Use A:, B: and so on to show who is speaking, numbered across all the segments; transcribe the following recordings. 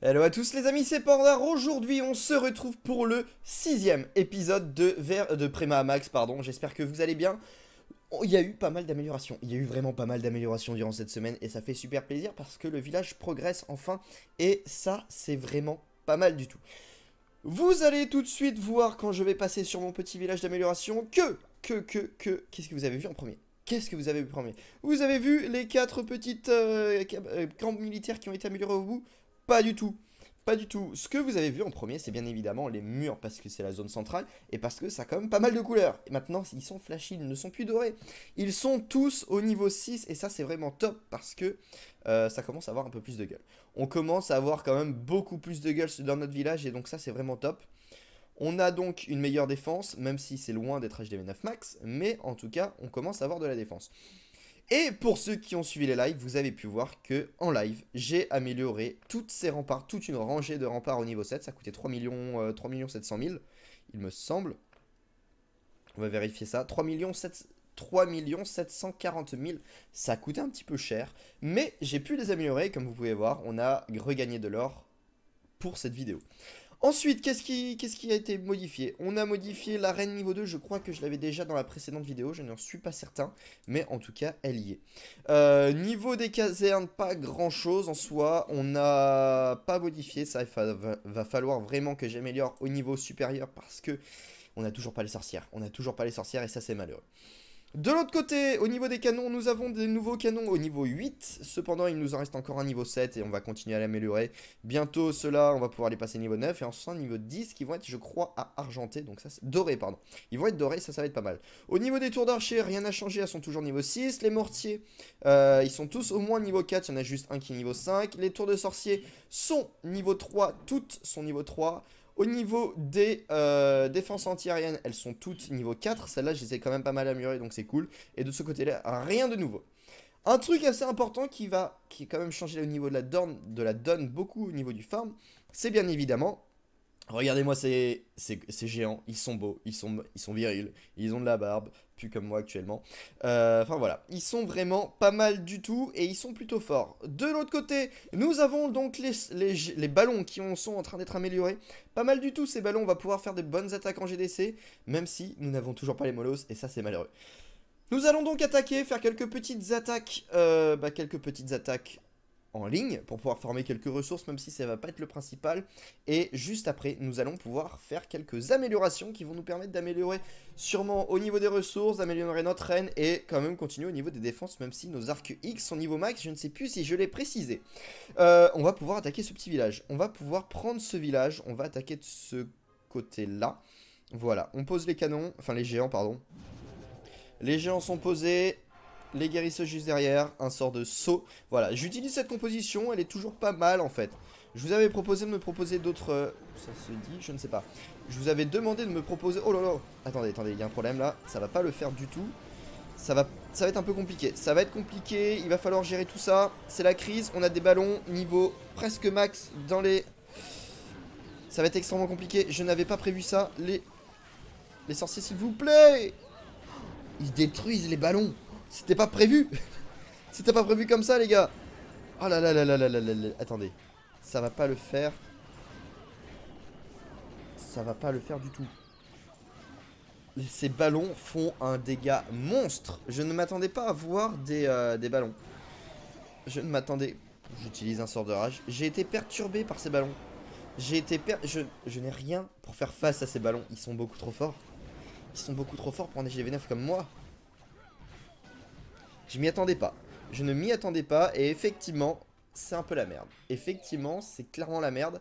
A: Hello à tous les amis, c'est Pandar. Aujourd'hui on se retrouve pour le 6ème épisode de Préma Max, pardon. J'espère que vous allez bien. Oh, il y a eu pas mal d'améliorations, il y a eu vraiment pas mal d'améliorations durant cette semaine et ça fait super plaisir parce que le village progresse enfin et ça c'est vraiment pas mal du tout. Vous allez tout de suite voir quand je vais passer sur mon petit village d'amélioration qu'est-ce que vous avez vu en premier? Qu'est-ce que vous avez vu en premier? Vous avez vu les 4 petites camps militaires qui ont été améliorés au bout? Pas du tout. Pas du tout. Ce que vous avez vu en premier, c'est bien évidemment les murs parce que c'est la zone centrale et parce que ça a quand même pas mal de couleurs. Et maintenant, ils sont flashy, ils ne sont plus dorés. Ils sont tous au niveau 6 et ça, c'est vraiment top parce que ça commence à avoir un peu plus de gueule. On commence à avoir quand même beaucoup plus de gueule dans notre village et donc ça, c'est vraiment top. On a donc une meilleure défense, même si c'est loin d'être HDV9 max, mais en tout cas, on commence à avoir de la défense. Et pour ceux qui ont suivi les lives, vous avez pu voir que en live, j'ai amélioré toutes ces remparts, toute une rangée de remparts au niveau 7. Ça coûtait 3 700 000, il me semble. On va vérifier ça. 3 740 000, ça a coûté un petit peu cher. Mais j'ai pu les améliorer, comme vous pouvez voir. On a regagné de l'or pour cette vidéo. Ensuite, qu'est-ce qui a été modifié? On a modifié l'arène niveau 2, je crois que je l'avais déjà dans la précédente vidéo, je n'en suis pas certain, mais en tout cas, elle y est. Niveau des casernes, pas grand-chose en soi, on n'a pas modifié, ça va falloir vraiment que j'améliore au niveau supérieur parce que on n'a toujours pas les sorcières. On n'a toujours pas les sorcières et ça c'est malheureux. De l'autre côté, au niveau des canons, nous avons des nouveaux canons au niveau 8. Cependant, il nous en reste encore un niveau 7 et on va continuer à l'améliorer. Bientôt, ceux-là, on va pouvoir les passer niveau 9. Et ensuite, niveau 10 qui vont être, je crois, à argenté. Donc ça, c'est doré, pardon. Ils vont être dorés, ça va être pas mal. Au niveau des tours d'archer, rien n'a changé. Elles sont toujours niveau 6. Les mortiers, ils sont tous au moins niveau 4. Il y en a juste un qui est niveau 5. Les tours de sorcier sont niveau 3. Toutes sont niveau 3. Au niveau des défenses anti-aériennes, elles sont toutes niveau 4. Celles-là, je les ai quand même pas mal améliorées, donc c'est cool. Et de ce côté-là, rien de nouveau. Un truc assez important qui a quand même changé au niveau de la donne beaucoup au niveau du farm, c'est bien évidemment... Regardez-moi ces géants, ils sont beaux, ils sont virils, ils ont de la barbe, plus comme moi actuellement. Enfin voilà, ils sont vraiment pas mal du tout et ils sont plutôt forts. De l'autre côté, nous avons donc les ballons qui sont en train d'être améliorés. Pas mal du tout ces ballons, on va pouvoir faire de bonnes attaques en GDC, même si nous n'avons toujours pas les molosses et ça c'est malheureux. Nous allons donc attaquer, faire quelques petites attaques en ligne pour pouvoir former quelques ressources même si ça va pas être le principal et juste après nous allons pouvoir faire quelques améliorations qui vont nous permettre d'améliorer sûrement au niveau des ressources, d'améliorer notre reine et quand même continuer au niveau des défenses même si nos arcs X sont niveau max, je ne sais plus si je l'ai précisé. On va pouvoir attaquer ce petit village, on va pouvoir prendre ce village, on va attaquer de ce côté là, voilà, on pose les canons, enfin les géants pardon. Les géants sont posés, les guérisseurs juste derrière, un sort de saut. Voilà, j'utilise cette composition, elle est toujours pas mal en fait. Je vous avais proposé de me proposer d'autres... ça se dit, je ne sais pas. Je vous avais demandé de me proposer... Oh là là. Attendez, il y a un problème là. Ça va pas le faire du tout. Ça va être un peu compliqué. Ça va être compliqué, il va falloir gérer tout ça. C'est la crise, on a des ballons niveau presque max dans les... Ça va être extrêmement compliqué, je n'avais pas prévu ça. Les sorciers s'il vous plaît. Ils détruisent les ballons. C'était pas prévu. C'était pas prévu comme ça, les gars. Oh là là là là là là là là. Attendez. Ça va pas le faire. Ça va pas le faire du tout. Ces ballons font un dégât monstre. Je ne m'attendais pas à voir des ballons. Je ne m'attendais... J'utilise un sort de rage. J'ai été perturbé par ces ballons. Je n'ai rien pour faire face à ces ballons. Ils sont beaucoup trop forts. Ils sont beaucoup trop forts pour un GV9 comme moi. Je m'y attendais pas. Je ne m'y attendais pas et effectivement, c'est un peu la merde. Effectivement, c'est clairement la merde.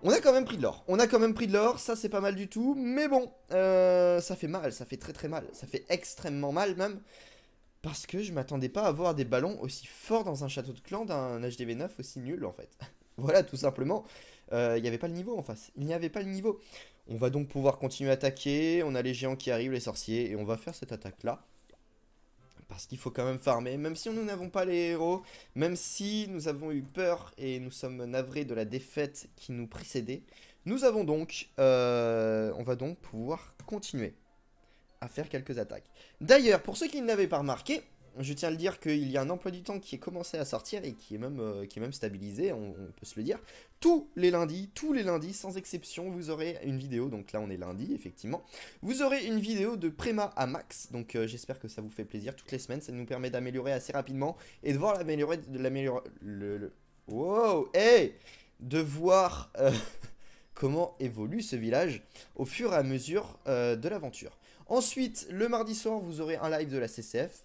A: On a quand même pris de l'or. On a quand même pris de l'or, ça c'est pas mal du tout. Mais bon, ça fait mal, ça fait très très mal. Ça fait extrêmement mal même. Parce que je m'attendais pas à avoir des ballons aussi forts dans un château de clan d'un HDV9 aussi nul en fait. Voilà, tout simplement. Il n'y avait pas le niveau en face. Il n'y avait pas le niveau. On va donc pouvoir continuer à attaquer. On a les géants qui arrivent, les sorciers. Et on va faire cette attaque là. Parce qu'il faut quand même farmer, même si nous n'avons pas les héros, même si nous avons eu peur et nous sommes navrés de la défaite qui nous précédait, nous avons donc, on va donc pouvoir continuer à faire quelques attaques. D'ailleurs, pour ceux qui ne l'avaient pas remarqué, je tiens à le dire qu'il y a un emploi du temps qui est commencé à sortir et qui est même stabilisé, on peut se le dire. Tous les lundis, sans exception, vous aurez une vidéo. Donc là, on est lundi, effectivement. Vous aurez une vidéo de Préma à max. Donc j'espère que ça vous fait plaisir toutes les semaines. Ça nous permet d'améliorer assez rapidement et de voir wow, hey, de voir comment évolue ce village au fur et à mesure de l'aventure. Ensuite, le mardi soir, vous aurez un live de la CCF.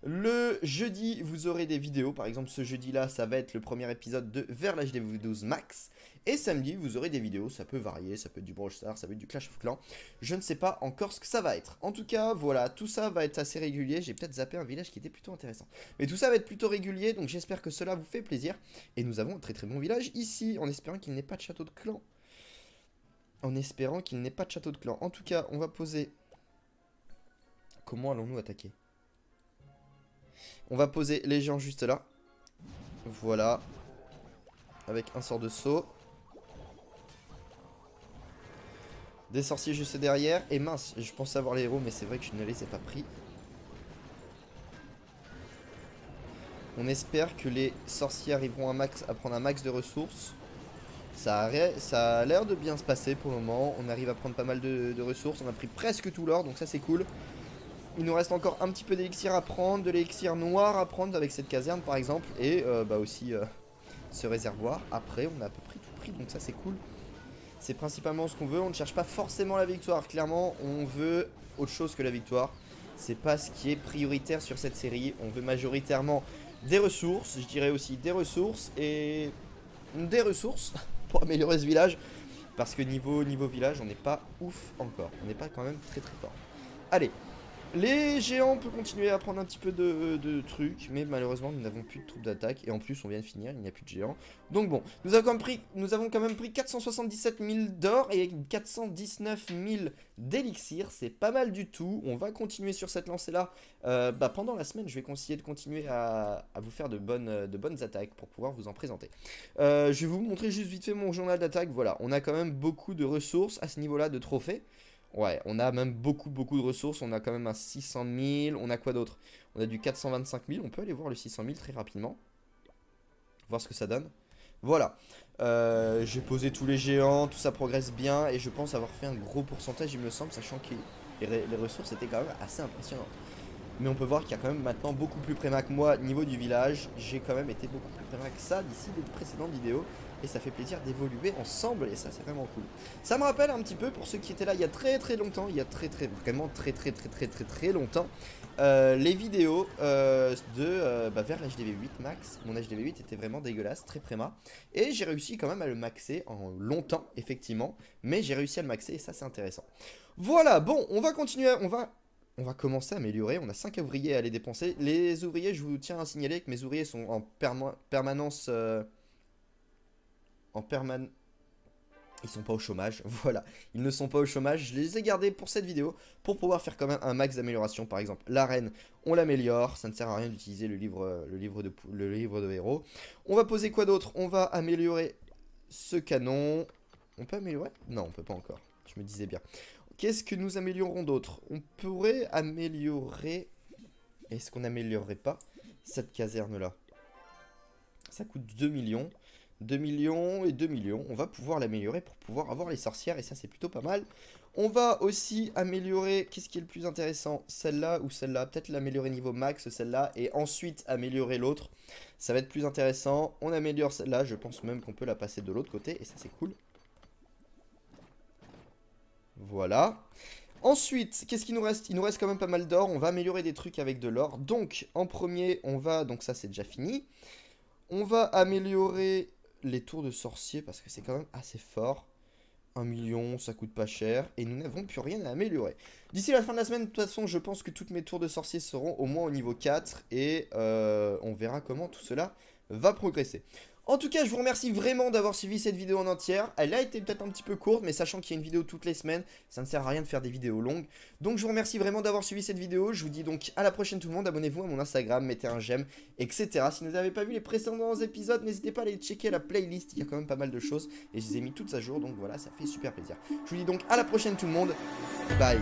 A: Le jeudi, vous aurez des vidéos. Par exemple, ce jeudi-là, ça va être le premier épisode de Vers l'âge des 12 max. Et samedi, vous aurez des vidéos. Ça peut varier, ça peut être du Brawl Stars, ça peut être du Clash of Clans. Je ne sais pas encore ce que ça va être. En tout cas, voilà, tout ça va être assez régulier. J'ai peut-être zappé un village qui était plutôt intéressant. Mais tout ça va être plutôt régulier, donc j'espère que cela vous fait plaisir. Et nous avons un très très bon village ici, en espérant qu'il n'ait pas de château de clan. En espérant qu'il n'ait pas de château de clan. En tout cas, on va poser... Comment allons-nous attaquer? On va poser les géants juste là. Voilà. Avec un sort de saut. Des sorciers juste derrière. Et mince, je pensais avoir les héros, mais c'est vrai que je ne les ai pas pris. On espère que les sorciers arriveront à prendre un max de ressources. Ça a l'air de bien se passer pour le moment. On arrive à prendre pas mal de ressources. On a pris presque tout l'or, donc ça c'est cool. Il nous reste encore un petit peu d'élixir à prendre, de l'élixir noir à prendre avec cette caserne par exemple. Et bah aussi ce réservoir. Après on a à peu près tout pris, donc ça c'est cool. C'est principalement ce qu'on veut, on ne cherche pas forcément la victoire. Clairement on veut autre chose que la victoire. C'est pas ce qui est prioritaire sur cette série. On veut majoritairement des ressources, je dirais aussi des ressources. Et des ressources pour améliorer ce village. Parce que niveau village on n'est pas ouf encore. On n'est pas quand même très très fort. Allez. Les géants, on peut continuer à prendre un petit peu de trucs, mais malheureusement nous n'avons plus de troupes d'attaque, et en plus on vient de finir, il n'y a plus de géants. Donc bon, nous avons quand même pris 477 000 d'or et 419 000 d'élixir, c'est pas mal du tout. On va continuer sur cette lancée-là. Pendant la semaine, je vais essayer de continuer à vous faire de bonnes attaques pour pouvoir vous en présenter. Je vais vous montrer juste vite fait mon journal d'attaque. Voilà, on a quand même beaucoup de ressources à ce niveau-là de trophées. Ouais, on a même beaucoup de ressources. On a quand même un 600 000. On a quoi d'autre? On a du 425 000. On peut aller voir le 600 000 très rapidement. Voir ce que ça donne. Voilà. J'ai posé tous les géants. Tout ça progresse bien. Et je pense avoir fait un gros pourcentage, il me semble. Sachant que les ressources étaient quand même assez impressionnantes. Mais on peut voir qu'il y a quand même maintenant beaucoup plus préma que moi niveau du village. J'ai quand même été beaucoup plus préma que ça d'ici les précédentes vidéos. Et ça fait plaisir d'évoluer ensemble et ça c'est vraiment cool. Ça me rappelle un petit peu pour ceux qui étaient là il y a très longtemps. Il y a vraiment très longtemps. Les vidéos vers l'HDV 8 max. Mon HDV 8 était vraiment dégueulasse, très préma. Et j'ai réussi quand même à le maxer en longtemps effectivement. Mais j'ai réussi à le maxer et ça c'est intéressant. Voilà, bon on va continuer, on va commencer à améliorer. On a 5 ouvriers à aller dépenser. Les ouvriers, je vous tiens à signaler que mes ouvriers sont en permanence... Ils sont pas au chômage, voilà. Ils ne sont pas au chômage. Je les ai gardés pour cette vidéo pour pouvoir faire quand même un max d'amélioration. Par exemple, l'arène, on l'améliore. Ça ne sert à rien d'utiliser le livre de héros. On va poser quoi d'autre? On va améliorer ce canon. On peut améliorer? Non, on peut pas encore. Je me disais bien. Qu'est-ce que nous améliorons d'autre? On pourrait améliorer... Est-ce qu'on n'améliorerait pas cette caserne-là? Ça coûte 2 millions. 2 millions et 2 millions. On va pouvoir l'améliorer pour pouvoir avoir les sorcières. Et ça, c'est plutôt pas mal. On va aussi améliorer... Qu'est-ce qui est le plus intéressant? Celle-là ou celle-là? Peut-être l'améliorer niveau max, celle-là. Et ensuite, améliorer l'autre. Ça va être plus intéressant. On améliore celle-là. Je pense même qu'on peut la passer de l'autre côté. Et ça, c'est cool. Voilà. Ensuite, qu'est-ce qu'il nous reste? Il nous reste quand même pas mal d'or. On va améliorer des trucs avec de l'or. Donc, en premier, on va... Donc ça, c'est déjà fini. On va améliorer les tours de sorciers parce que c'est quand même assez fort. 1 million, ça coûte pas cher. Et nous n'avons plus rien à améliorer. D'ici la fin de la semaine, de toute façon, je pense que toutes mes tours de sorciers seront au moins au niveau 4. Et on verra comment tout cela va progresser. En tout cas, je vous remercie vraiment d'avoir suivi cette vidéo en entière. Elle a été peut-être un petit peu courte, mais sachant qu'il y a une vidéo toutes les semaines, ça ne sert à rien de faire des vidéos longues. Donc je vous remercie vraiment d'avoir suivi cette vidéo. Je vous dis donc à la prochaine tout le monde. Abonnez-vous à mon Instagram, mettez un j'aime, etc. Si vous n'avez pas vu les précédents épisodes, n'hésitez pas à aller checker la playlist. Il y a quand même pas mal de choses et je les ai mis toutes à jour. Donc voilà, ça fait super plaisir. Je vous dis donc à la prochaine tout le monde. Bye.